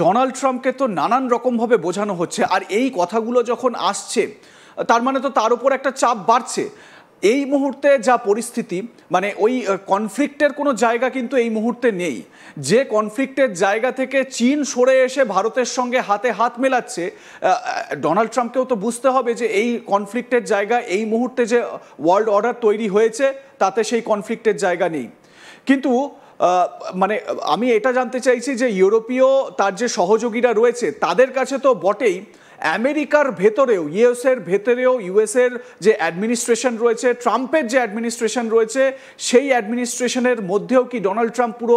Donald ট্রাম্পকে তো নানান রকমভাবে বোঝানো হচ্ছে, আর এই কথাগুলো যখন আসছে তার মানে তো তার উপর একটা চাপ বাড়ছে। এই মুহূর্তে যা পরিস্থিতি, মানে ওই কনফ্লিক্টের কোনো জায়গা কিন্তু এই মুহূর্তে নেই। যে কনফ্লিক্টের জায়গা থেকে চীন সরে এসে ভারতের সঙ্গে হাতে হাত মেলাচ্ছে, ডোনাল্ড ট্রাম্পকেও তো বুঝতে হবে যে এই কনফ্লিক্টের জায়গা এই মুহূর্তে যে ওয়ার্ল্ড অর্ডার তৈরি হয়েছে তাতে সেই কনফ্লিক্টের জায়গা নেই। কিন্তু মানে আমি এটা জানতে চাইছি যে ইউরোপীয় তার যে সহযোগীরা রয়েছে তাদের কাছে তো বটেই, আমেরিকার ভেতরেও, ইউএসের ভেতরেও, ইউএসের যে অ্যাডমিনিস্ট্রেশন রয়েছে, ট্রাম্পের যে অ্যাডমিনিস্ট্রেশন রয়েছে, সেই অ্যাডমিনিস্ট্রেশনের মধ্যেও কি ডোনাল্ড ট্রাম্প পুরো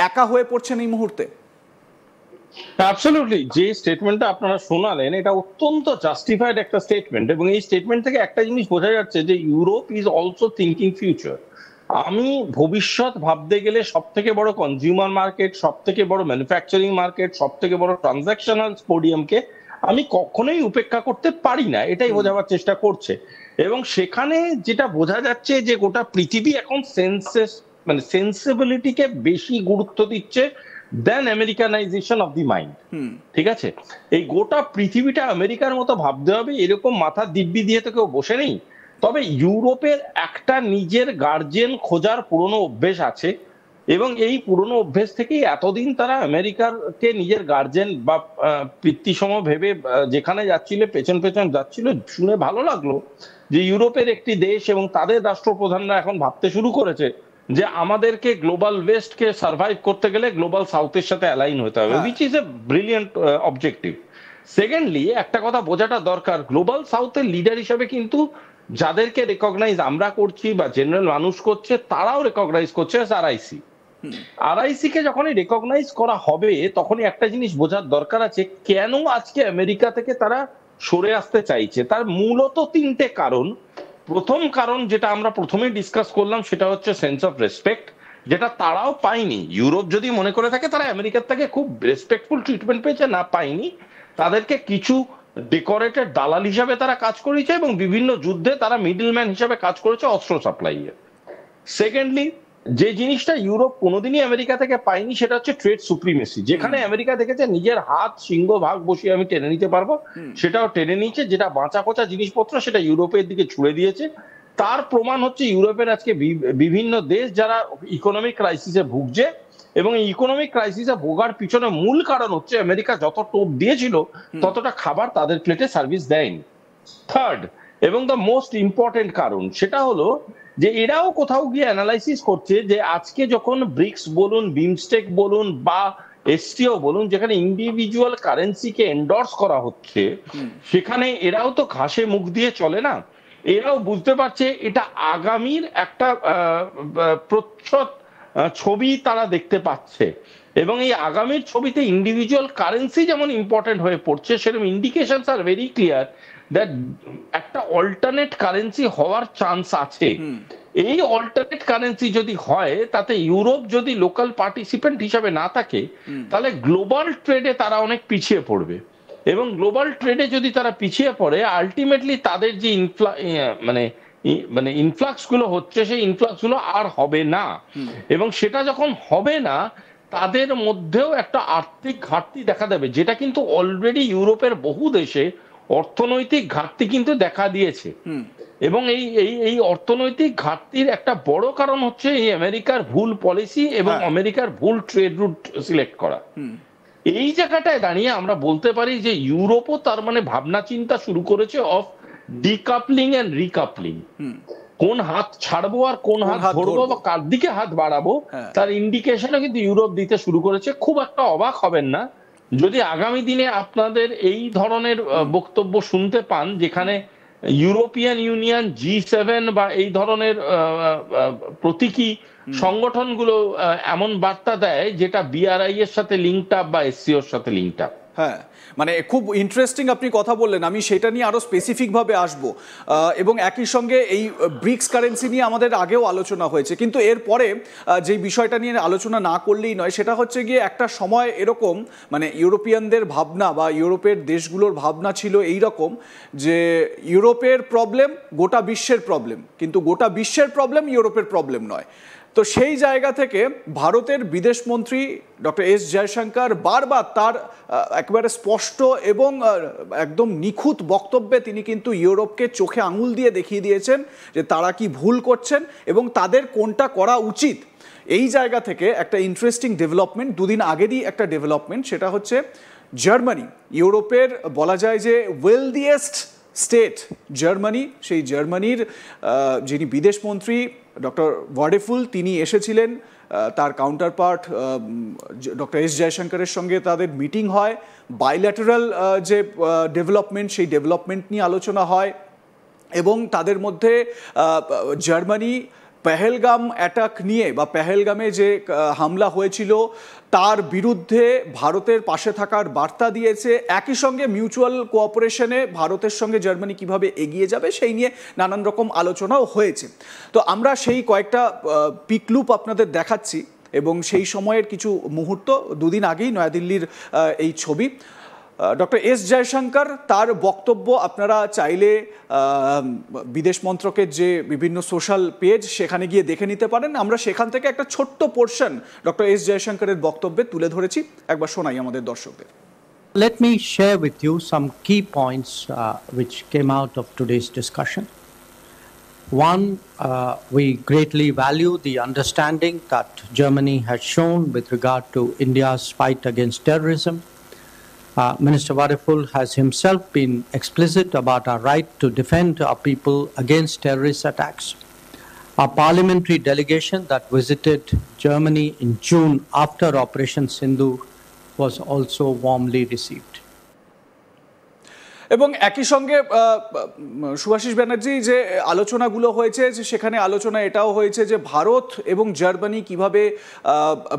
একা হয়ে পড়ছেন এই মুহূর্তে? অ্যাবসলিউটলি, যে স্টেটমেন্টটা আপনারা শোনালেন এটা অত্যন্ত জাস্টিফাইড একটা স্টেটমেন্ট, এবং এই স্টেটমেন্ট থেকে একটা জিনিস বোঝা যাচ্ছে যে Europe is also thinking future. আমি ভবিষ্যৎ ভাবতে গেলে সব থেকে বড় কনজিউমার মার্কেট, সব থেকে বড় ম্যানুফ্যাকচারিং মার্কেট, সব থেকে বড় ট্রানজাকশনাল পোডিয়ামকে আমি কখনোই উপেক্ষা করতে পারি না, এটাই বোঝাবার চেষ্টা করছে। এবং সেখানে যেটা বোঝা যাচ্ছে যে গোটা পৃথিবী এখন সেন্সিবিলিটিকে বেশি গুরুত্ব দিচ্ছে দেন আমেরিকানাইজেশন অফ দি মাইন্ড। ঠিক আছে, এই গোটা পৃথিবীটা আমেরিকার মতো ভাবতে হবে এরকম মাথা দিব্যি দিয়ে তো কেউ বসে নেই। তবে ইউরোপের একটা নিজের গার্জিয়ান খোঁজার পুরনো অভ্যেস আছে, এবং এই পুরনো অভ্যেস থেকেই এতদিন তারা আমেরিকাকে নিজের গার্জিয়ান বা পিতৃসম ভেবে যেখানে যাচ্ছিল পেছন পেছন যাচ্ছিল। শুনে ভালো লাগলো যে ইউরোপের একটি দেশ এবং তাদের রাষ্ট্রপ্রধানরা এখন ভাবতে শুরু করেছে যে আমাদেরকে গ্লোবাল ওয়েস্টকে সার্ভাইভ করতে গেলে গ্লোবাল সাউথের সাথে অ্যালাইন হতে হবে, which is a brilliant objective. Secondly, একটা কথা বোঝাটা দরকার, গ্লোবাল সাউথের লিডার হিসেবে কিন্তু যাদেরকে রেকগনাইজ আমরা করছি বা জেনারেল মানুষ করছে, তারাও রেকগনাইজ করছে আরআইসি। আরআইসি কে যখনই রেকগনাইজ করা হবে তখনই একটা জিনিস বোঝার দরকার আছে, কেন আজকে আমেরিকা থেকে তারা সরে আসতে চাইছে। তার মূলত তিনটে কারণ। প্রথম কারণ, যেটা আমরা প্রথমে ডিসকাস করলাম, সেটা হচ্ছে সেন্স অফ রেসপেক্ট, যেটা তারাও পায়নি। ইউরোপ যদি মনে করে থাকে তারা আমেরিকার থেকে খুব রেসপেক্টফুল ট্রিটমেন্ট পেয়েছে, না, পায়নি। তাদেরকে কিছু ডেকোরেটেড দালাল হিসাবে তারা কাজ করেছে এবং বিভিন্ন যুদ্ধে তারা মিডলম্যান হিসাবে কাজ করেছে অস্ত্র সাপ্লাই এ। সেকেন্ডলি, যে জিনিসটা ইউরোপ কোনোদিনই আমেরিকা থেকে পায়নি সেটা হচ্ছে ট্রেড সুপ্রিমেসি। যেখানে আমেরিকা দেখেছে নিজের হাত সিংহ ভাগ বসিয়ে আমি টেনে নিতে পারবো, সেটাও টেনে নিয়েছে। যেটা বাঁচা কোচা জিনিসপত্র সেটা ইউরোপের দিকে ছুড়ে দিয়েছে। তার প্রমাণ হচ্ছে ইউরোপের আজকে বিভিন্ন দেশ যারা ইকোনমিক ক্রাইসিসে ভুগছে, এবং এই ইকোনমিক ক্রাইসিসে ভোগার পিছনে মূল কারণ হচ্ছে আমেরিকা যত টোপ দিয়েছিল ততটা খাবার তাদের প্লেটে সার্ভিস দেয়নি। থার্ড এবং দ্য মোস্ট ইম্পর্টেন্ট কারণ, সেটা হলো যে এরাও কোথাও গিয়ে অ্যানালাইসিস করছে যে আজকে যখন ব্রিক্স বলুন, বিমস্টেক বলুন বা এসসিও বলুন, যেখানে ইন্ডিভিজুয়াল কারেন্সিকে এন্ডোর্স করা হচ্ছে, সেখানে এরাও তো ঘাসে মুখ দিয়ে চলে না। এরাও বুঝতে পারছে এটা আগামীর একটা প্রচ্ছদ ছবি তারা দেখতে পাচ্ছে, এবং এই আগামীর ছবিতে ইন্ডিভিজুয়াল কারেন্সি যেমন ইম্পর্টেন্ট হয়ে পড়ছে, সেরকম indications are very clear that একটা অল্টারনেট কারেন্সি হওয়ার চান্স আছে। এই অল্টারনেট কারেন্সি যদি হয়, তাতে ইউরোপ যদি লোকাল পার্টিসিপেন্ট হিসাবে না থাকে, তাহলে গ্লোবাল ট্রেডে তারা অনেক পিছিয়ে পড়বে, এবং গ্লোবাল ট্রেডে যদি তারা পিছিয়ে পড়ে, আলটিমেটলি তাদের যে মানে ইনফ্লাক্স গুলো হচ্ছে, সেই ইনফ্লাক্স গুলো আর হবে না। এবং সেটা যখন হবে না, তাদের মধ্যেও একটা আর্থিক ঘাটতি দেখা দেবে, যেটা কিন্তু অলরেডি ইউরোপের বহু দেশে অর্থনৈতিক ঘাটতি কিন্তু দেখা দিয়েছে। এবং এই অর্থনৈতিক ঘাটতির একটা বড় কারণ হচ্ছে এই আমেরিকার ভুল পলিসি এবং আমেরিকার ভুল ট্রেড রুট সিলেক্ট করা। এই জায়গাটায় দাঁড়িয়ে আমরা বলতে পারি যে ইউরোপও তার মানে ভাবনা চিন্তা শুরু করেছে অফ ডিকাপলিং এন্ড রিকাপলিং। কোন হাত ছাড়বো আর কোন হাত ধরবো বা কার দিকে হাত বাড়াবো, তার ইন্ডিকেশনও কিন্তু ইউরোপ দিতে শুরু করেছে। খুব একটা অবাক হবেন না যদি আগামী দিনে আপনাদের এই ধরনের বক্তব্য শুনতে পান, যেখানে ইউরোপিয়ান ইউনিয়ন, G7 বা এই ধরনের প্রতীকী সংগঠনগুলো এমন বার্তা দেয় যেটা BRI এর সাথে লিঙ্কড আপ বা SCOর সাথে লিঙ্কড আপ। হ্যাঁ, মানে খুব ইন্টারেস্টিং আপনি কথা বললেন, আমি সেটা নিয়ে আরও স্পেসিফিকভাবে আসবো। এবং একই সঙ্গে এই ব্রিক্স কারেন্সি নিয়ে আমাদের আগেও আলোচনা হয়েছে, কিন্তু এরপরে যে বিষয়টা নিয়ে আলোচনা না করলেই নয়, সেটা হচ্ছে গিয়ে একটা সময় এরকম, মানে ইউরোপিয়ানদের ভাবনা বা ইউরোপের দেশগুলোর ভাবনা ছিল এই রকম যে ইউরোপের প্রবলেম গোটা বিশ্বের প্রবলেম, কিন্তু গোটা বিশ্বের প্রবলেম ইউরোপের প্রবলেম নয়। তো সেই জায়গা থেকে ভারতের বিদেশমন্ত্রী ডক্টর এস জয়শঙ্কর বারবার তার একেবারে স্পষ্ট এবং একদম নিখুঁত বক্তব্যে তিনি কিন্তু ইউরোপকে চোখে আঙুল দিয়ে দেখিয়ে দিয়েছেন যে তারা কি ভুল করছেন এবং তাদের কোনটা করা উচিত। এই জায়গা থেকে একটা ইন্টারেস্টিং ডেভেলপমেন্ট, দুদিন আগেরই একটা ডেভেলপমেন্ট, সেটা হচ্ছে জার্মানি, ইউরোপের বলা যায় যে ওয়েলদিয়েস্ট স্টেট জার্মানি, সেই জার্মানির যিনি বিদেশমন্ত্রী ডক্টর ওয়াডেফুল তিনি এসেছিলেন, তার কাউন্টার পার্ট ডক্টর এস জয়শঙ্করের সঙ্গে তাদের মিটিং হয়, বাইল্যাটারাল যে ডেভেলপমেন্ট সেই ডেভেলপমেন্ট নিয়ে আলোচনা হয় এবং তাদের মধ্যে জার্মানি পেহেলগাম অ্যাটাক নিয়ে বা পেহেলগামে যে হামলা হয়েছিল তার বিরুদ্ধে ভারতের পাশে থাকার বার্তা দিয়েছে। একই সঙ্গে মিউচুয়াল কোঅপারেশনে ভারতের সঙ্গে জার্মানি কিভাবে এগিয়ে যাবে সেই নিয়ে নানান রকম আলোচনাও হয়েছে। তো আমরা সেই কয়েকটা পিকলুপ আপনাদের দেখাচ্ছি এবং সেই সময়ের কিছু মুহূর্ত, দুদিন আগেই নয়াদিল্লির এই ছবি। ডক্টর এস জয়শঙ্কর তার বক্তব্য আপনারা চাইলে বিদেশ মন্ত্রকের যে বিভিন্ন সোশ্যাল পেজ সেখানে গিয়ে দেখে নিতে পারেন। আমরা সেখান থেকে একটা ছোট্ট পোর্শন ডক্টর এস জয়শঙ্করের বক্তব্যে তুলে ধরেছি, একবার শোনাই আমাদের দর্শকদের। Let me share with you some key points which came out of today's discussion. One, we greatly value the understanding that Germany has shown with regard to India's fight against terrorism. Minister Wadeful has himself been explicit about our right to defend our people against terrorist attacks. Our parliamentary delegation that visited Germany in June after Operation Sindoor was also warmly received. এবং একই সঙ্গে সুভাষিস ব্যানার্জি যে আলোচনাগুলো হয়েছে যে সেখানে আলোচনা এটাও হয়েছে যে ভারত এবং জার্মানি কিভাবে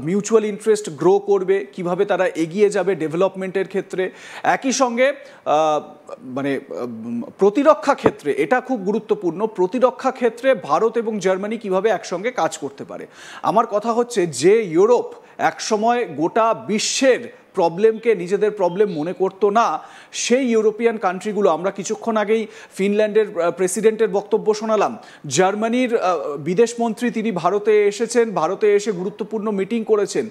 মিউচুয়াল ইন্টারেস্ট গ্রো করবে, কিভাবে তারা এগিয়ে যাবে ডেভেলপমেন্টের ক্ষেত্রে। একই সঙ্গে মানে প্রতিরক্ষা ক্ষেত্রে এটা খুব গুরুত্বপূর্ণ, প্রতিরক্ষা ক্ষেত্রে ভারত এবং জার্মানি কিভাবে একসঙ্গে কাজ করতে পারে। আমার কথা হচ্ছে যে ইউরোপ একসময় গোটা বিশ্বের প্রবলেমকে নিজেদের প্রবলেম মনে করতো না, সেই ইউরোপিয়ান কান্ট্রিগুলো, আমরা কিছুক্ষণ আগেই ফিনল্যান্ডের প্রেসিডেন্টের বক্তব্য শোনালাম, জার্মানির বিদেশমন্ত্রী তিনি ভারতে এসেছেন, ভারতে এসে গুরুত্বপূর্ণ মিটিং করেছেন।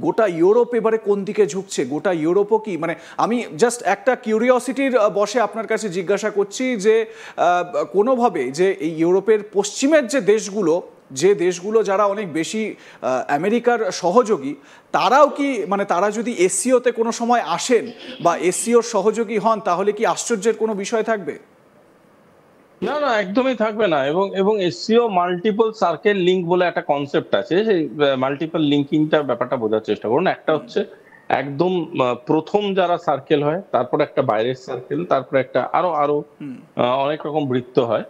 গোটা ইউরোপ এবারে কোন দিকে ঝুঁকছে, গোটা ইউরোপও কি, মানে আমি জাস্ট একটা কিউরিওসিটির বসে আপনার কাছে জিজ্ঞাসা করছি যে কোনোভাবে যে এই ইউরোপের পশ্চিমের যে দেশগুলো যারা অনেক বেশি আমেরিকার সহযোগী, তারাও কি, মানে তারা যদি এসসিওতে কোনো সময় আসেন বা এসসিওর সহযোগী হন তাহলে কি আশ্চর্যের কোনো বিষয় থাকবে? না না, একদমই থাকবে না। এবং এসসিও মাল্টিপল সার্কেল লিঙ্ক বলে একটা কনসেপ্ট আছে, সেই মাল্টিপল লিঙ্কিংটার ব্যাপারটা বোঝার চেষ্টা করুন। একটা হচ্ছে একদম প্রথম যারা সার্কেল হয়, তারপর একটা বাইরের সার্কেল, তারপর একটা আরো অনেক রকম বৃত্ত হয়।